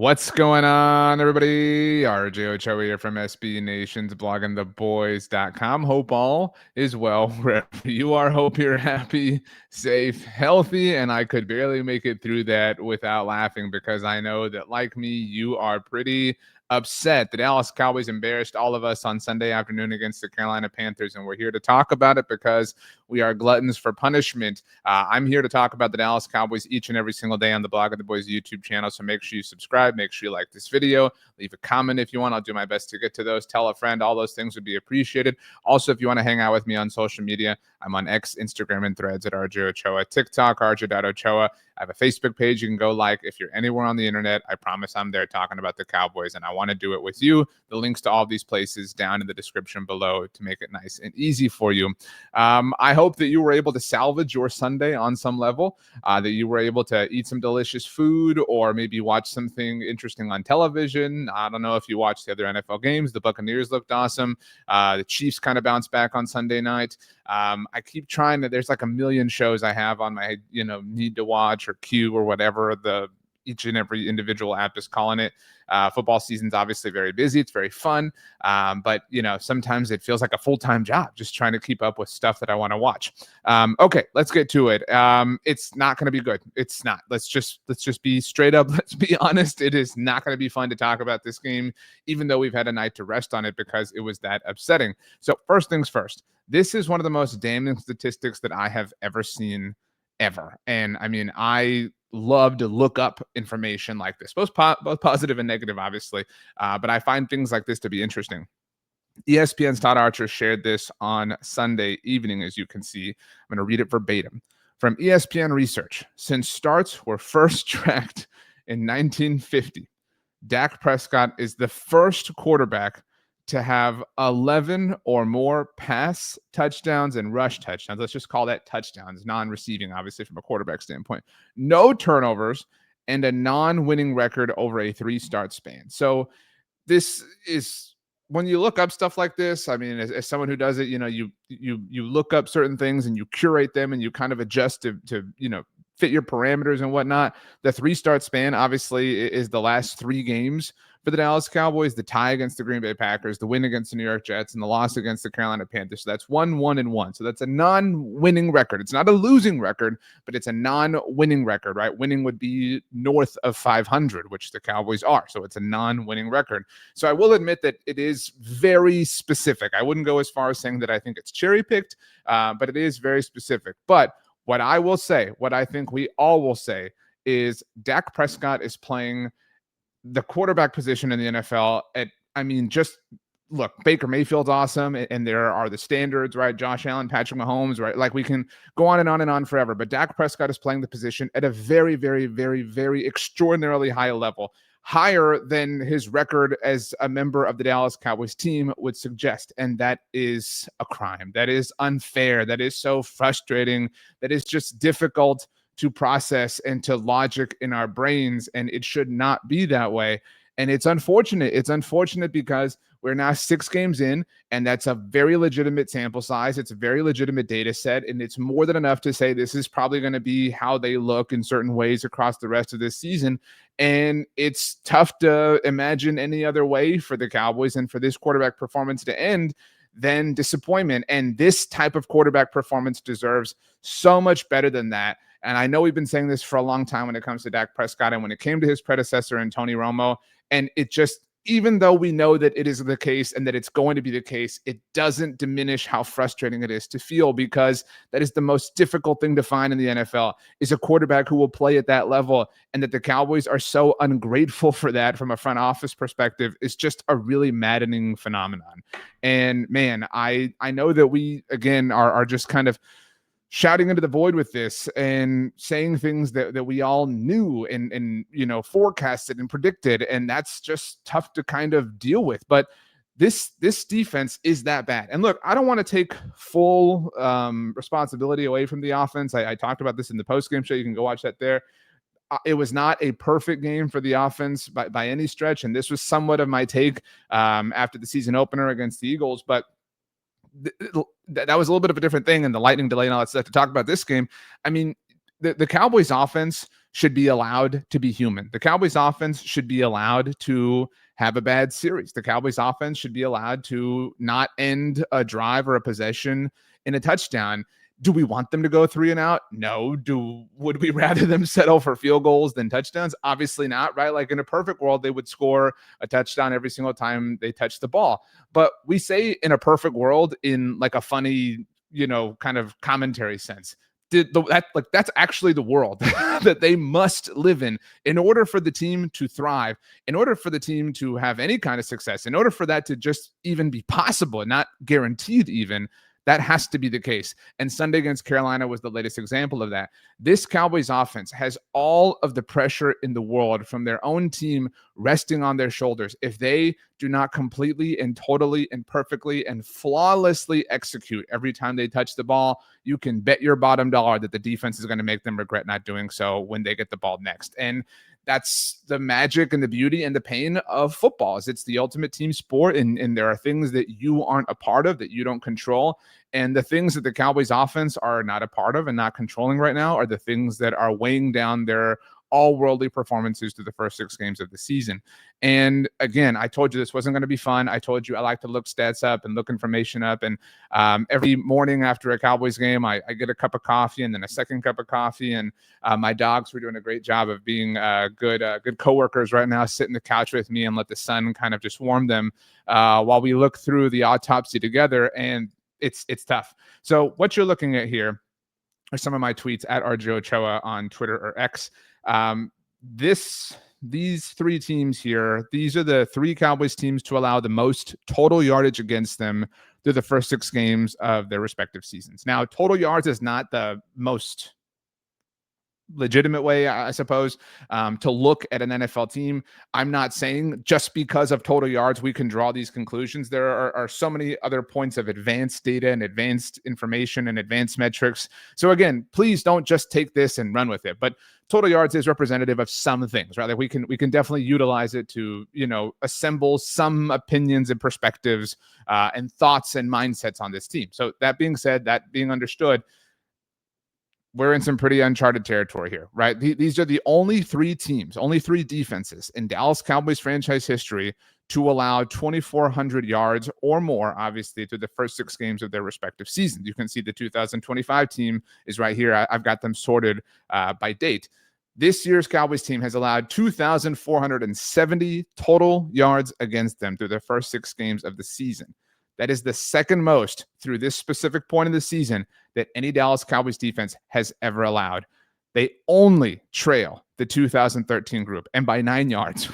What's going on, everybody? RJ Ochoa here from SB Nation's bloggingtheboys.com. Hope all is well wherever you are. Hope you're happy, safe, healthy, and I could barely make it through that without laughing because I know that, like me, you are pretty upset. The Dallas Cowboys embarrassed all of us on Sunday afternoon against the Carolina Panthers, and we're here to talk about it because we are gluttons for punishment. I'm here to talk about the Dallas Cowboys each and every single day on the Blog of the Boys YouTube channel, so make sure you subscribe, make sure you like this video, leave a comment if you want. I'll do my best to get to those. Tell a friend. All those things would be appreciated. Also, if you want to hang out with me on social media, I'm on X, Instagram, and Threads at RJ Ochoa, TikTok, RJ.Ochoa. I have a Facebook page you can go like. If you're anywhere on the internet, I promise I'm there talking about the Cowboys, and I want to do it with you. The links to all these places down in the description below to make it nice and easy for you. I hope that you were able to salvage your Sunday on some level, that you were able to eat some delicious food or maybe watch something interesting on television. I don't know if you watched the other NFL games. The Buccaneers looked awesome. The Chiefs kind of bounced back on Sunday night. I keep trying to, there's like a million shows I have on my, need to watch or queue or whatever each and every individual app is calling it. Football season's obviously very busy. It's very fun. But sometimes it feels like a full-time job just trying to keep up with stuff that I want to watch. Okay, let's get to it. It's not going to be good. It's not. Let's just be straight up. Let's be honest. It is not going to be fun to talk about this game, even though we've had a night to rest on it because it was that upsetting. So first things first, this is one of the most damning statistics that I have ever seen ever. And I mean, I love to look up information like this, both positive and negative, obviously. But I find things like this to be interesting. ESPN's Todd Archer shared this on Sunday evening, as you can see. I'm going to read it verbatim. From ESPN research, since starts were first tracked in 1950, Dak Prescott is the first quarterback to have 11 or more pass touchdowns and rush touchdowns. Let's just call that touchdowns, non-receiving, obviously, from a quarterback standpoint. No turnovers and a non-winning record over a 3-start span. So this is, when you look up stuff like this, I mean, as someone who does it, you look up certain things and you curate them and you kind of adjust to fit your parameters and whatnot. The 3-start span obviously is the last 3 games for the Dallas Cowboys: the tie against the Green Bay Packers, the win against the New York Jets, and the loss against the Carolina Panthers. So that's 1-1-1. So that's a non-winning record. It's not a losing record, but it's a non-winning record, right? Winning would be north of 500, which the Cowboys are. So it's a non-winning record. So I will admit that it is very specific. I wouldn't go as far as saying that I think it's cherry-picked, but it is very specific. But what I will say, what I think we all will say, is Dak Prescott is playing the quarterback position in the NFL just look, Baker Mayfield's awesome, and there are the standards, right? Josh Allen, Patrick Mahomes, right? Like, we can go on and on forever, but Dak Prescott is playing the position at a very, very, very, very extraordinarily high level, higher than his record as a member of the Dallas Cowboys team would suggest. And that is a crime. That is unfair. That is so frustrating. That is just difficult to process and to logic in our brains. And it should not be that way. And it's unfortunate. It's unfortunate because we're now 6 games in, and that's a very legitimate sample size. It's a very legitimate data set, and it's more than enough to say this is probably going to be how they look in certain ways across the rest of this season. And it's tough to imagine any other way for the Cowboys and for this quarterback performance to end than disappointment. And this type of quarterback performance deserves so much better than that. And I know we've been saying this for a long time when it comes to Dak Prescott and when it came to his predecessor and Tony Romo. And it just, even though we know that it is the case and that it's going to be the case, it doesn't diminish how frustrating it is to feel, because that is the most difficult thing to find in the NFL, is a quarterback who will play at that level. And that the Cowboys are so ungrateful for that from a front office perspective is just a really maddening phenomenon. And man, I know that we, again, are just kind of shouting into the void with this and saying things that we all knew and forecasted and predicted, and that's just tough to kind of deal with. But this defense is that bad. And look, I don't want to take full responsibility away from the offense. I talked about this in the post-game show. You can go watch that there. It was not a perfect game for the offense by any stretch, and this was somewhat of my take after the season opener against the Eagles. But that was a little bit of a different thing, and the lightning delay and all that stuff. To talk about this game, I mean, the Cowboys offense should be allowed to be human. The Cowboys offense should be allowed to have a bad series. The Cowboys offense should be allowed to not end a drive or a possession in a touchdown. Do we want them to go 3 and out? No. Would we rather them settle for field goals than touchdowns? Obviously not, right? Like in a perfect world, they would score a touchdown every single time they touch the ball. But we say in a perfect world in like a funny, kind of commentary sense. That's actually the world that they must live in order for the team to thrive, in order for the team to have any kind of success, in order for that to just even be possible and not guaranteed even. That has to be the case. And Sunday against Carolina was the latest example of that. This Cowboys offense has all of the pressure in the world from their own team resting on their shoulders. If they do not completely and totally and perfectly and flawlessly execute every time they touch the ball, you can bet your bottom dollar that the defense is going to make them regret not doing so when they get the ball next. And that's the magic and the beauty and the pain of football. It's the ultimate team sport, and there are things that you aren't a part of, that you don't control. And the things that the Cowboys offense are not a part of and not controlling right now are the things that are weighing down their all-worldly performances through the first 6 games of the season. And again, I told you this wasn't going to be fun. I told you I like to look stats up and look information up. And every morning after a Cowboys game, I get a cup of coffee and then a second cup of coffee. And my dogs were doing a great job of being good coworkers right now, sit in the couch with me and let the sun kind of just warm them while we look through the autopsy together. And it's tough. So what you're looking at here are some of my tweets at RJ Ochoa on Twitter or X. These 3 teams here, these are the 3 Cowboys teams to allow the most total yardage against them through the first 6 games of their respective seasons. Now, total yards is not the most legitimate way, I suppose, to look at an NFL team. I'm not saying just because of total yards we can draw these conclusions. There are so many other points of advanced data and advanced information and advanced metrics. So again, please don't just take this and run with it. But total yards is representative of some things, right? Like we can definitely utilize it to, assemble some opinions and perspectives and thoughts and mindsets on this team. So that being said, that being understood, we're in some pretty uncharted territory here, right? These are the only 3 teams, only 3 defenses in Dallas Cowboys franchise history to allow 2,400 yards or more, obviously, through the first 6 games of their respective seasons. You can see the 2025 team is right here. I've got them sorted by date. This year's Cowboys team has allowed 2,470 total yards against them through their first 6 games of the season. That is the second most through this specific point in the season that any Dallas Cowboys defense has ever allowed. They only trail the 2013 group, and by 9 yards.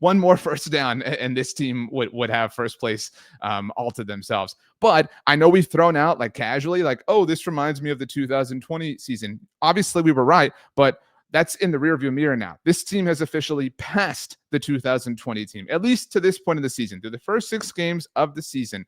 One more first down, and this team would have first place all to themselves. But I know we've thrown out like casually, like, oh, this reminds me of the 2020 season. Obviously, we were right, but that's in the rearview mirror now. This team has officially passed the 2020 team, at least to this point of the season. Through the first 6 games of the season,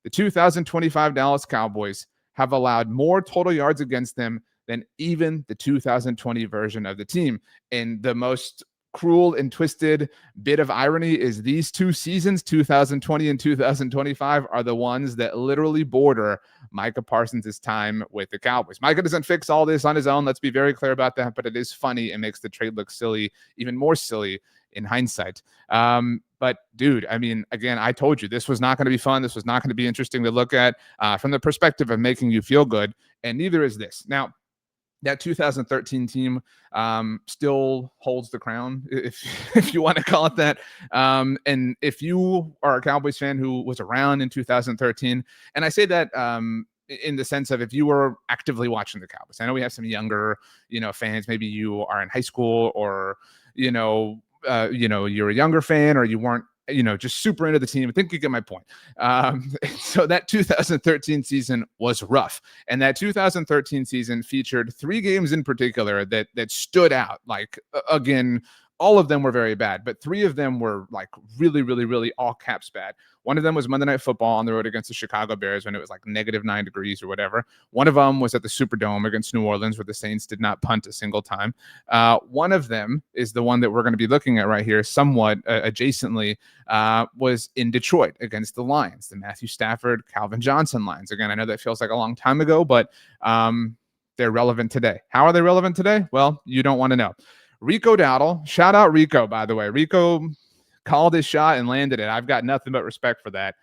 the 2025 Dallas Cowboys have allowed more total yards against them than even the 2020 version of the team. And the most cruel and twisted bit of irony is these 2 seasons, 2020 and 2025, are the ones that literally border Micah Parsons' time with the Cowboys. Micah doesn't fix all this on his own. Let's be very clear about that, but it is funny and makes the trade look silly, even more silly in hindsight. But dude, I mean, again, I told you this was not going to be fun. This was not going to be interesting to look at from the perspective of making you feel good. And neither is this. Now, that 2013 team still holds the crown, if you want to call it that. And if you are a Cowboys fan who was around in 2013, and I say that in the sense of if you were actively watching the Cowboys. I know we have some younger, fans. Maybe you are in high school, or you're a younger fan, or you weren't, just super into the team. I think you get my point. So that 2013 season was rough. And that 2013 season featured 3 games in particular that stood out. Like, again, all of them were very bad, but 3 of them were like really, really, really all caps bad. One of them was Monday Night Football on the road against the Chicago Bears when it was like -9 degrees or whatever. One of them was at the Superdome against New Orleans, where the Saints did not punt a single time. One of them is the one that we're going to be looking at right here, somewhat adjacently, was in Detroit against the Lions, the Matthew Stafford, Calvin Johnson Lions. Again, I know that feels like a long time ago, but they're relevant today. How are they relevant today? Well, you don't want to know. Rico Dowdle, shout out Rico, by the way. Rico called his shot and landed it. I've got nothing but respect for that.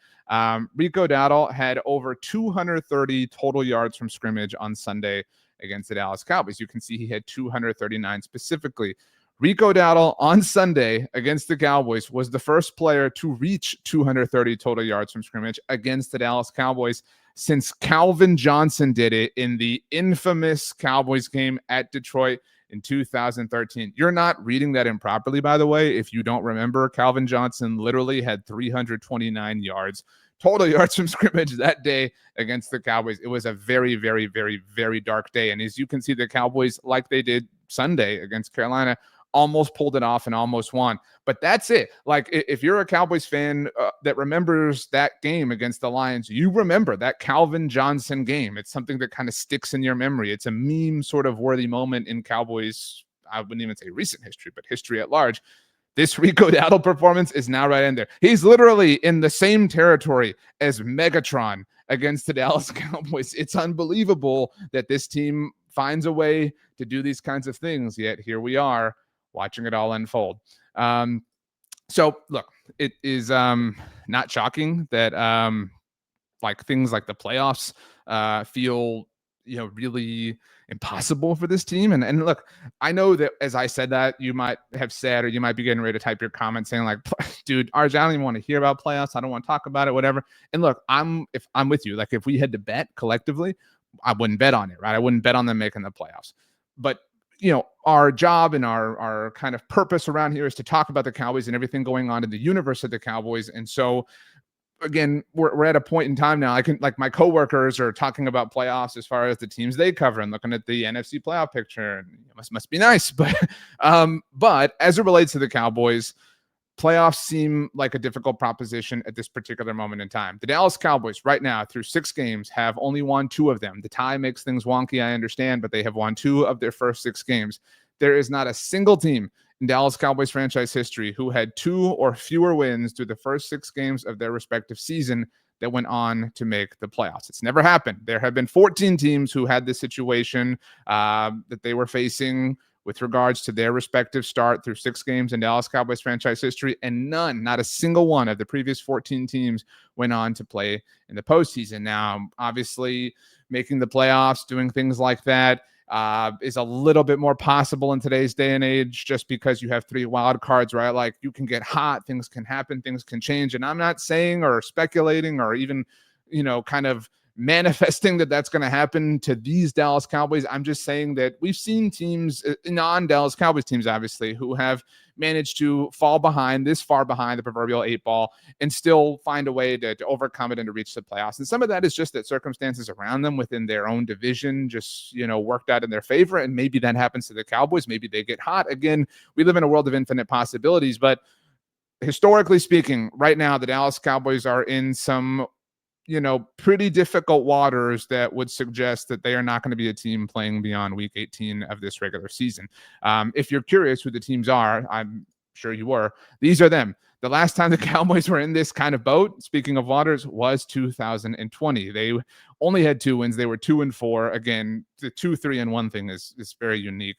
Rico Dowdle had over 230 total yards from scrimmage on Sunday against the Dallas Cowboys. You can see he had 239 specifically. Rico Dowdle on Sunday against the Cowboys was the first player to reach 230 total yards from scrimmage against the Dallas Cowboys since Calvin Johnson did it in the infamous Cowboys game at Detroit in 2013. You're not reading that improperly, by the way. If you don't remember, Calvin Johnson literally had 329 yards, total yards from scrimmage that day against the Cowboys. It was a very, very, very, very dark day. And as you can see, the Cowboys, like they did Sunday against Carolina, almost pulled it off and almost won. But that's it. Like, if you're a Cowboys fan that remembers that game against the Lions, you remember that Calvin Johnson game. It's something that kind of sticks in your memory. It's a meme sort of worthy moment in Cowboys, I wouldn't even say recent history, but history at large. This Rico Dowdle performance is now right in there. He's literally in the same territory as Megatron against the Dallas Cowboys. It's unbelievable that this team finds a way to do these kinds of things, yet here we are watching it all unfold. So look, it is not shocking that like things like the playoffs feel really impossible for this team. And look, I know that as I said that, you might have said, or you might be getting ready to type your comment saying like, dude, RJ, I don't even want to hear about playoffs. I don't want to talk about it, whatever. And look, if I'm with you, like if we had to bet collectively, I wouldn't bet on it, right? I wouldn't bet on them making the playoffs. But our job and our kind of purpose around here is to talk about the Cowboys and everything going on in the universe of the Cowboys. And so again, we're at a point in time now. I can, like, my coworkers are talking about playoffs as far as the teams they cover and looking at the NFC playoff picture, and it must be nice. But as it relates to the Cowboys, playoffs seem like a difficult proposition at this particular moment in time. The Dallas Cowboys right now through 6 games have only won 2 of them. The tie makes things wonky, I understand, but they have won 2 of their first 6 games. There is not a single team in Dallas Cowboys franchise history who had 2 or fewer wins through the first 6 games of their respective season that went on to make the playoffs. It's never happened. There have been 14 teams who had this situation that they were facing with regards to their respective start through 6 games in Dallas Cowboys franchise history, and not a single one of the previous 14 teams went on to play in the postseason. Now, obviously, making the playoffs, doing things like that is a little bit more possible in today's day and age, just because you have 3 wild cards, right? Like, you can get hot, things can happen, things can change. And I'm not saying or speculating or even, kind of manifesting that that's going to happen to these Dallas Cowboys. I'm just saying that we've seen teams, non-Dallas Cowboys teams, obviously, who have managed to fall behind, this far behind the proverbial 8 ball, and still find a way to overcome it and to reach the playoffs. And some of that is just that circumstances around them within their own division just, worked out in their favor. And maybe that happens to the Cowboys. Maybe they get hot. Again, we live in a world of infinite possibilities, but historically speaking, right now, the Dallas Cowboys are in some pretty difficult waters that would suggest that they are not going to be a team playing beyond week 18 of this regular season. If you're curious who the teams are, I'm sure you were. These are them. The last time the Cowboys were in this kind of boat, speaking of waters, was 2020. They only had 2 wins. They were 2-4. Again, the 2-3-1 thing is very unique.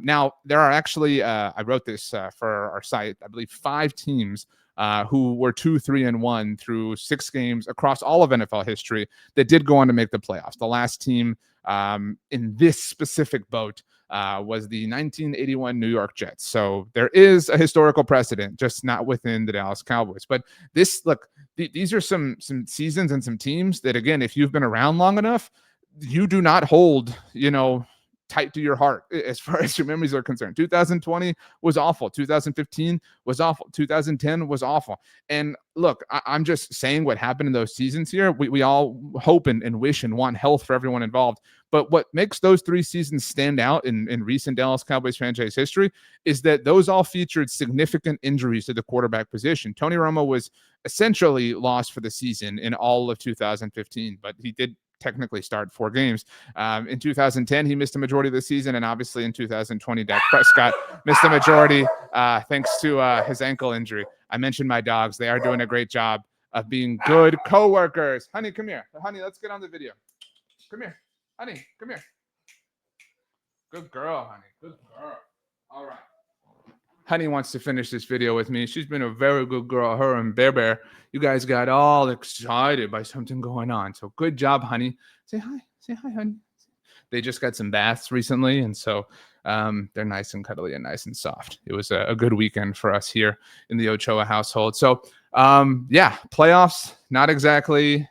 Now, there are actually, I wrote this for our site, I believe 5 teams who were 2-3-1 through 6 games across all of NFL history that did go on to make the playoffs. The last team in this specific boat was the 1981 New York Jets. So there is a historical precedent, just not within the Dallas Cowboys. But these are some seasons and some teams that, again, if you've been around long enough, you do not hold, tight to your heart as far as your memories are concerned. 2020 was awful. 2015 was awful. 2010 was awful. And look, I'm just saying what happened in those seasons here. We all hope and wish and want health for everyone involved. But what makes those 3 seasons stand out in recent Dallas Cowboys franchise history is that those all featured significant injuries to the quarterback position. Tony Romo was essentially lost for the season in all of 2015, but he did technically start 4 games. In 2010, he missed the majority of the season, and obviously in 2020, Dak Prescott missed the majority thanks to his ankle injury. I mentioned my dogs. They are doing a great job of being good coworkers. Honey, come here. Honey, let's get on the video. Come here. Honey, come here. Good girl, honey. Good girl. All right. Honey wants to finish this video with me. She's been a very good girl. Her and Bear. You guys got all excited by something going on. So good job, honey. Say hi. Say hi, honey. They just got some baths recently, and so they're nice and cuddly and nice and soft. It was a good weekend for us here in the Ochoa household. So yeah, playoffs, not exactly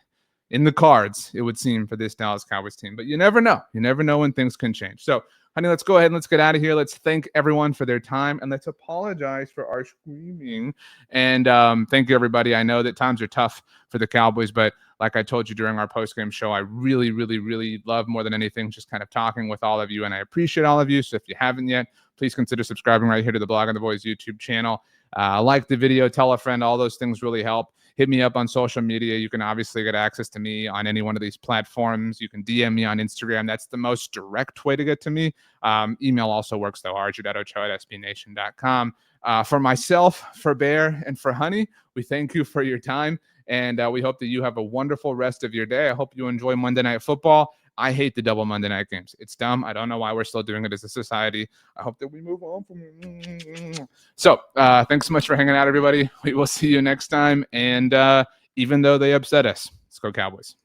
in the cards, it would seem, for this Dallas Cowboys team. But you never know. You never know when things can change. So, honey, let's go ahead and let's get out of here. Let's thank everyone for their time, and let's apologize for our screaming. And thank you, everybody. I know that times are tough for the Cowboys, but like I told you during our post-game show, I really, really, really love more than anything just kind of talking with all of you, and I appreciate all of you. So if you haven't yet, please consider subscribing right here to the Blog on the Boys YouTube channel. Like the video, tell a friend. All those things really help. Hit me up on social media. You can obviously get access to me on any one of these platforms. You can DM me on Instagram. That's the most direct way to get to me. Email also works, though, rj.ochoa@sbnation.com. For myself, for Bear, and for Honey, we thank you for your time, and we hope that you have a wonderful rest of your day. I hope you enjoy Monday Night Football. I hate the double Monday night games. It's dumb. I don't know why we're still doing it as a society. I hope that we move on from it. So thanks so much for hanging out, everybody. We will see you next time. And even though they upset us, let's go Cowboys.